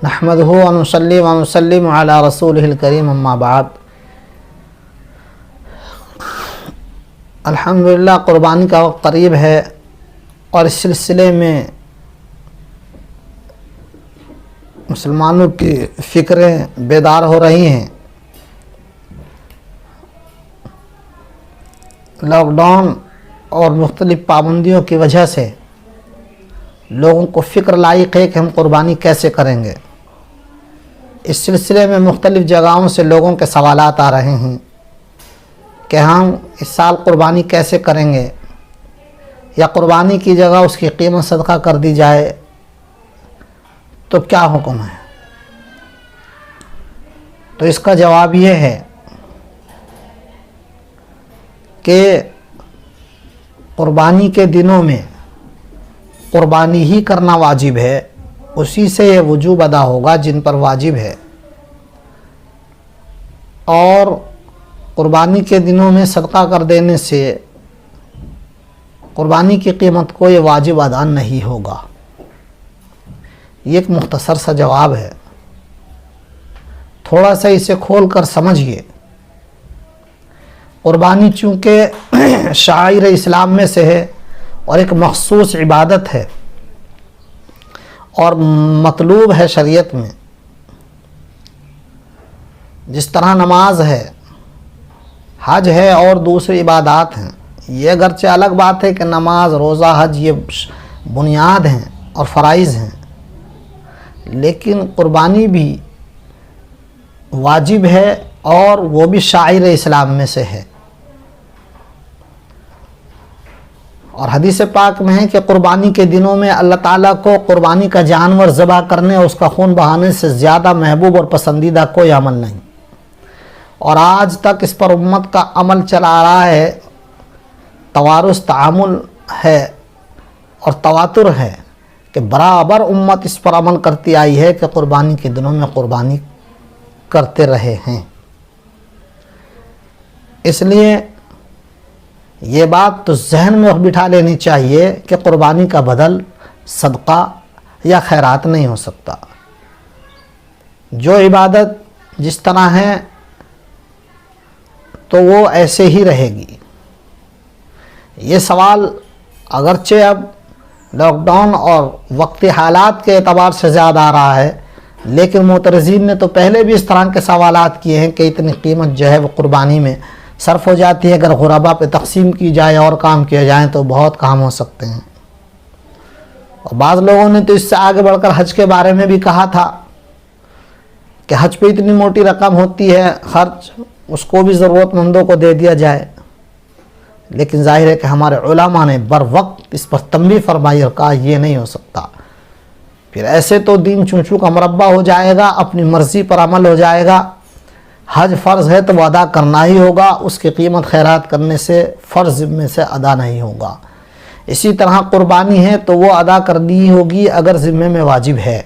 نحمدہ و نصلی و نسلم علی رسولہ الکریم اما بعد۔ الحمدللہ قربانی کا وقت قریب ہے اور اس سلسلے میں مسلمانوں کی فکریں بیدار ہو رہی ہیں۔ لاک ڈاؤن اور مختلف پابندیوں کی وجہ سے لوگوں کو فکر لاحق ہے کہ ہم قربانی کیسے کریں گے۔ اس سلسلے میں مختلف جگہوں سے لوگوں کے سوالات آ رہے ہیں کہ ہم اس سال قربانی کیسے کریں گے، یا قربانی کی جگہ اس کی قیمت صدقہ کر دی جائے تو کیا حکم ہے؟ تو اس کا جواب یہ ہے کہ قربانی کے دنوں میں قربانی ہی کرنا واجب ہے، اسی سے یہ وجوب ادا ہوگا جن پر واجب ہے، اور قربانی کے دنوں میں صدقہ کر دینے سے قربانی کی قیمت کو یہ واجب ادا نہیں ہوگا۔ یہ ایک مختصر سا جواب ہے، تھوڑا سا اسے کھول کر سمجھیے۔ قربانی چونکہ شعائر اسلام میں سے ہے اور ایک مخصوص عبادت ہے اور مطلوب ہے شریعت میں، جس طرح نماز ہے، حج ہے اور دوسری عبادات ہیں۔ یہ اگرچہ الگ بات ہے کہ نماز، روزہ، حج یہ بنیاد ہیں اور فرائض ہیں، لیکن قربانی بھی واجب ہے اور وہ بھی شعائر اسلام میں سے ہے۔ اور حدیث پاک میں ہے کہ قربانی کے دنوں میں اللہ تعالیٰ کو قربانی کا جانور ذبح کرنے اور اس کا خون بہانے سے زیادہ محبوب اور پسندیدہ کوئی عمل نہیں، اور آج تک اس پر امت کا عمل چلا آ رہا ہے، توارث تعامل ہے اور تواتر ہے کہ برابر امت اس پر عمل کرتی آئی ہے کہ قربانی کے دنوں میں قربانی کرتے رہے ہیں۔ اس لیے یہ بات تو ذہن میں بٹھا لینی چاہیے کہ قربانی کا بدل صدقہ یا خیرات نہیں ہو سکتا۔ جو عبادت جس طرح ہے تو وہ ایسے ہی رہے گی۔ یہ سوال اگرچہ اب لاک ڈاؤن اور وقتی حالات کے اعتبار سے زیادہ آ رہا ہے، لیکن معترضین نے تو پہلے بھی اس طرح کے سوالات کیے ہیں کہ اتنی قیمت جو ہے وہ قربانی میں صرف ہو جاتی ہے، اگر غربا پہ تقسیم کی جائے اور کام کیے جائیں تو بہت کام ہو سکتے ہیں۔ اور بعض لوگوں نے تو اس سے آگے بڑھ کر حج کے بارے میں بھی کہا تھا کہ حج پہ اتنی موٹی رقم ہوتی ہے خرچ، اس کو بھی ضرورت مندوں کو دے دیا جائے، لیکن ظاہر ہے کہ ہمارے علماء نے بر وقت اس پر تنبیہ فرمائی اور کہا یہ نہیں ہو سکتا۔ پھر ایسے تو دین چونچو کا مربع ہو جائے گا، اپنی مرضی پر عمل ہو جائے گا۔ حج فرض ہے تو وہ ادا کرنا ہی ہوگا، اس کی قیمت خیرات کرنے سے فرض ذمے سے ادا نہیں ہوگا۔ اسی طرح قربانی ہے تو وہ ادا کرنی ہی ہوگی اگر ذمے میں واجب ہے،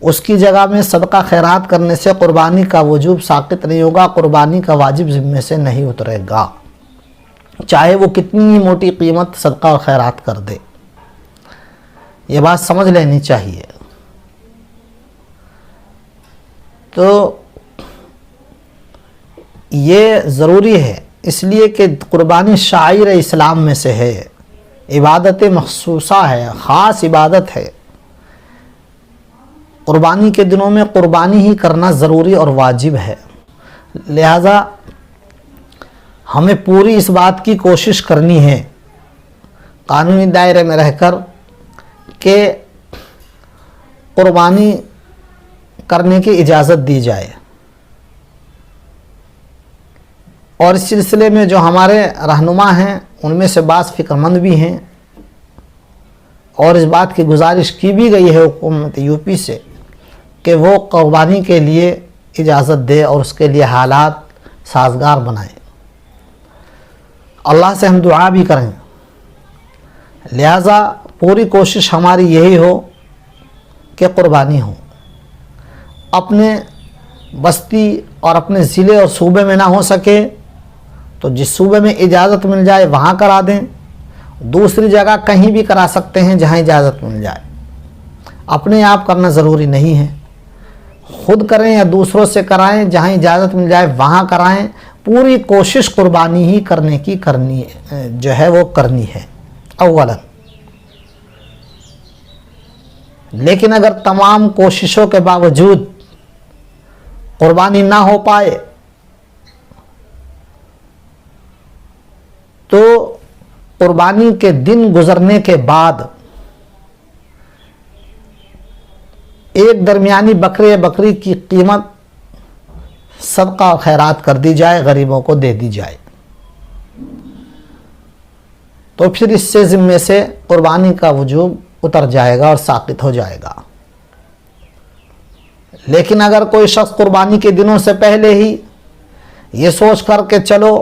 اس کی جگہ میں صدقہ خیرات کرنے سے قربانی کا وجوب ساقط نہیں ہوگا، قربانی کا واجب ذمے سے نہیں اترے گا، چاہے وہ کتنی ہی موٹی قیمت صدقہ اور خیرات کر دے۔ یہ بات سمجھ لینی چاہیے۔ تو یہ ضروری ہے اس لیے کہ قربانی شعائر اسلام میں سے ہے، عبادت مخصوصہ ہے، خاص عبادت ہے۔ قربانی کے دنوں میں قربانی ہی کرنا ضروری اور واجب ہے، لہذا ہمیں پوری اس بات کی کوشش کرنی ہے قانونی دائرے میں رہ کر کہ قربانی کرنے کی اجازت دی جائے۔ اور اس سلسلے میں جو ہمارے رہنما ہیں ان میں سے بعض فکر مند بھی ہیں، اور اس بات کی گزارش کی بھی گئی ہے حکومت یو پی سے کہ وہ قربانی کے لیے اجازت دے اور اس کے لیے حالات سازگار بنائے۔ اللہ سے ہم دعا بھی کریں، لہذا پوری کوشش ہماری یہی ہو کہ قربانی ہو۔ اپنے بستی اور اپنے ضلع اور صوبے میں نہ ہو سکے تو جس صوبے میں اجازت مل جائے وہاں کرا دیں، دوسری جگہ کہیں بھی کرا سکتے ہیں جہاں اجازت مل جائے، اپنے آپ کرنا ضروری نہیں ہے۔ خود کریں یا دوسروں سے کرائیں، جہاں اجازت مل جائے وہاں کرائیں، پوری کوشش قربانی ہی کرنے کی وہ کرنی ہے اولا۔ لیکن اگر تمام کوششوں کے باوجود قربانی نہ ہو پائے تو قربانی کے دن گزرنے کے بعد ایک درمیانی بکرے یا بکری کی قیمت صدقہ اور خیرات کر دی جائے، غریبوں کو دے دی جائے، تو پھر اس سے ذمے سے قربانی کا وجوب اتر جائے گا اور ساقط ہو جائے گا۔ لیکن اگر کوئی شخص قربانی کے دنوں سے پہلے ہی یہ سوچ کر کہ چلو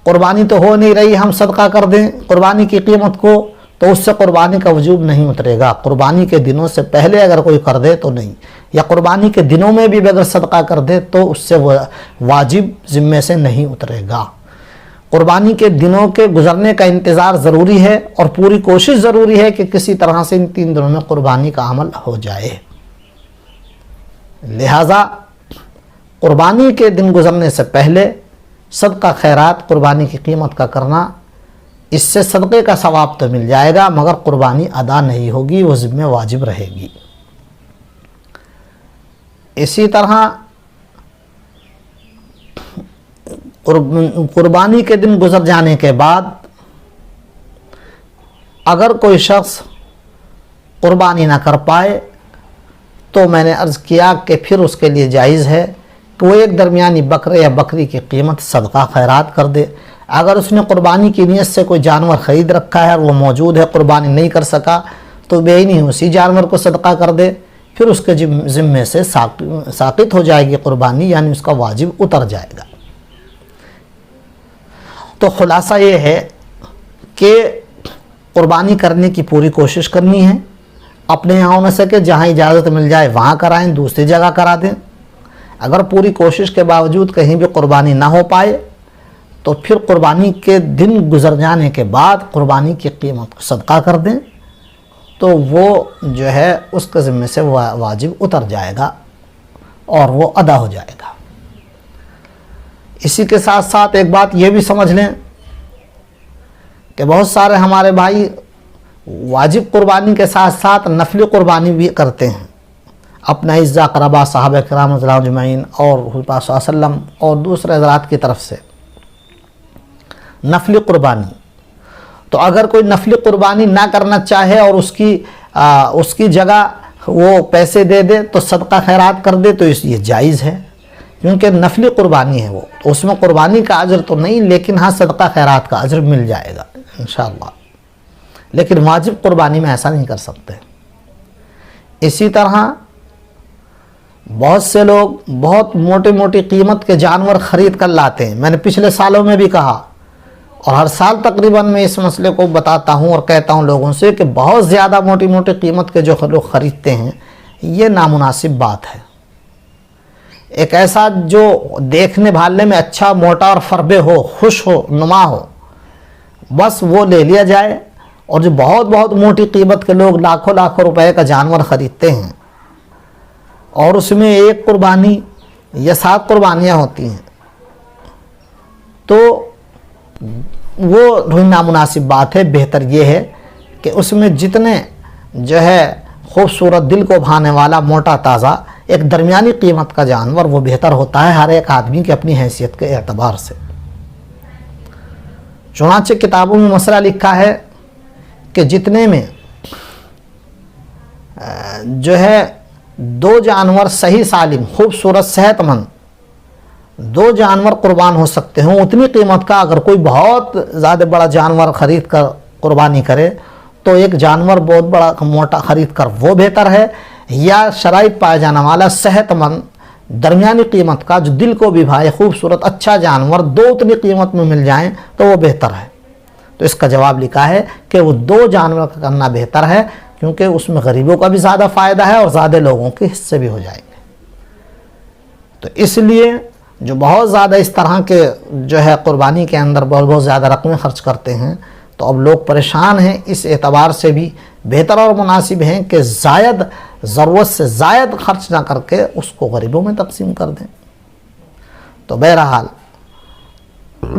قربانی تو ہو نہیں رہی، ہم صدقہ کر دیں قربانی کی قیمت کو، تو اس سے قربانی کا وجوب نہیں اترے گا۔ قربانی کے دنوں سے پہلے اگر کوئی کر دے تو نہیں، یا قربانی کے دنوں میں بھی اگر صدقہ کر دے تو اس سے واجب ذمے سے نہیں اترے گا۔ قربانی کے دنوں کے گزرنے کا انتظار ضروری ہے اور پوری کوشش ضروری ہے کہ کسی طرح سے ان 3 دنوں میں قربانی کا عمل ہو جائے۔ لہذا قربانی کے دن گزرنے سے پہلے صدقہ خیرات قربانی کی قیمت کا کرنا، اس سے صدقے کا ثواب تو مل جائے گا مگر قربانی ادا نہیں ہوگی، وہ ذمہ واجب رہے گی۔ اسی طرح قربانی کے دن گزر جانے کے بعد اگر کوئی شخص قربانی نہ کر پائے تو میں نے عرض کیا کہ پھر اس کے لیے جائز ہے کہ وہ ایک درمیانی بکرے یا بکری کی قیمت صدقہ خیرات کر دے۔ اگر اس نے قربانی کی نیت سے کوئی جانور خرید رکھا ہے اور وہ موجود ہے، قربانی نہیں کر سکا، تو بے نہیں اسی جانور کو صدقہ کر دے، پھر اس کے ذمے سے ساقط ہو جائے گی قربانی، یعنی اس کا واجب اتر جائے گا۔ تو خلاصہ یہ ہے کہ قربانی کرنے کی پوری کوشش کرنی ہے، اپنے یہاں ہونے سے کہ جہاں اجازت مل جائے وہاں کرائیں، دوسری جگہ کرا دیں۔ اگر پوری کوشش کے باوجود کہیں بھی قربانی نہ ہو پائے تو پھر قربانی کے دن گزر جانے کے بعد قربانی کی قیمت کو صدقہ کر دیں، تو وہ جو ہے اس کے ذمے سے واجب اتر جائے گا اور وہ ادا ہو جائے گا۔ اسی کے ساتھ ساتھ ایک بات یہ بھی سمجھ لیں کہ بہت سارے ہمارے بھائی واجب قربانی کے ساتھ ساتھ نفلی قربانی بھی کرتے ہیں، اپنا اعزہ اقربا صحابہ کرام رضی اللہ عنہم اجمعین اور حضور پاک صلی اللہ علیہ وسلم اور دوسرے حضرات کی طرف سے نفلی قربانی۔ تو اگر کوئی نفلی قربانی نہ کرنا چاہے اور اس کی جگہ وہ پیسے دے دے تو صدقہ خیرات کر دے تو یہ جائز ہے، کیونکہ نفلی قربانی ہے، وہ اس میں قربانی کا اجر تو نہیں لیکن ہاں صدقہ خیرات کا اجر مل جائے گا انشاءاللہ۔ لیکن واجب قربانی میں ایسا نہیں کر سکتے۔ اسی طرح بہت سے لوگ بہت موٹی قیمت کے جانور خرید کر لاتے ہیں، میں نے پچھلے سالوں میں بھی کہا اور ہر سال تقریباً میں اس مسئلے کو بتاتا ہوں اور کہتا ہوں لوگوں سے کہ بہت زیادہ موٹی قیمت کے جو لوگ خریدتے ہیں یہ نامناسب بات ہے۔ ایک ایسا جو دیکھنے بھالنے میں اچھا موٹا اور فربے ہو، خوش ہو، نما ہو، بس وہ لے لیا جائے، اور جو بہت موٹی قیمت کے لوگ لاکھوں روپے کا جانور خریدتے ہیں اور اس میں ایک قربانی یا 7 قربانیاں ہوتی ہیں، تو وہ نامناسب بات ہے۔ بہتر یہ ہے کہ اس میں جتنے جو ہے خوبصورت دل کو بھانے والا موٹا تازہ ایک درمیانی قیمت کا جانور وہ بہتر ہوتا ہے ہر ایک آدمی کی اپنی حیثیت کے اعتبار سے۔ چنانچہ کتابوں میں مسئلہ لکھا ہے کہ جتنے میں جو ہے 2 جانور صحیح سالم خوبصورت صحت مند 2 جانور قربان ہو سکتے ہوں، اتنی قیمت کا اگر کوئی بہت زیادہ بڑا جانور خرید کر قربانی کرے تو ایک جانور بہت بڑا موٹا خرید کر وہ بہتر ہے، یا شرائط پائے جانے والا صحت مند درمیانی قیمت کا جو دل کو بھی بھائے خوبصورت اچھا جانور 2 اتنی قیمت میں مل جائیں تو وہ بہتر ہے۔ تو اس کا جواب لکھا ہے کہ وہ 2 جانور کا کرنا بہتر ہے، کیونکہ اس میں غریبوں کا بھی زیادہ فائدہ ہے اور زیادہ لوگوں کے حصے بھی ہو جائیں گے۔ تو اس لیے جو بہت زیادہ اس طرح کے جو ہے قربانی کے اندر بہت زیادہ رقمیں خرچ کرتے ہیں تو اب لوگ پریشان ہیں، اس اعتبار سے بھی بہتر اور مناسب ہیں کہ زائد ضرورت سے زائد خرچ نہ کر کے اس کو غریبوں میں تقسیم کر دیں۔ تو بہرحال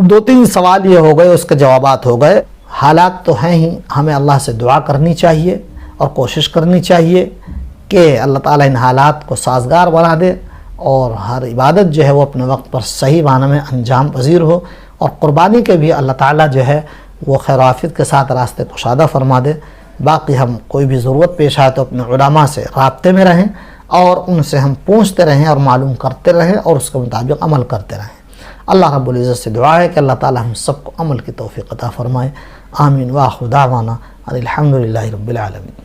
2-3 سوال یہ ہو گئے، اس کے جوابات ہو گئے۔ حالات تو ہیں ہی، ہمیں اللہ سے دعا کرنی چاہیے اور کوشش کرنی چاہیے کہ اللہ تعالیٰ ان حالات کو سازگار بنا دے اور ہر عبادت جو ہے وہ اپنے وقت پر صحیح معنی میں انجام پذیر ہو، اور قربانی کے بھی اللہ تعالیٰ جو ہے وہ خیر و عافیت کے ساتھ راستے کشادہ فرما دے۔ باقی ہم کوئی بھی ضرورت پیش آئے تو اپنے علماء سے رابطے میں رہیں اور ان سے ہم پوچھتے رہیں اور معلوم کرتے رہیں اور اس کے مطابق عمل کرتے رہیں۔ اللہ رب العزت سے دعا ہے کہ اللہ تعالیٰ ہم سب کو عمل کی توفیق عطا فرمائے۔ آمین۔ وآخر دعوانا ان الحمدللہ رب العالمین۔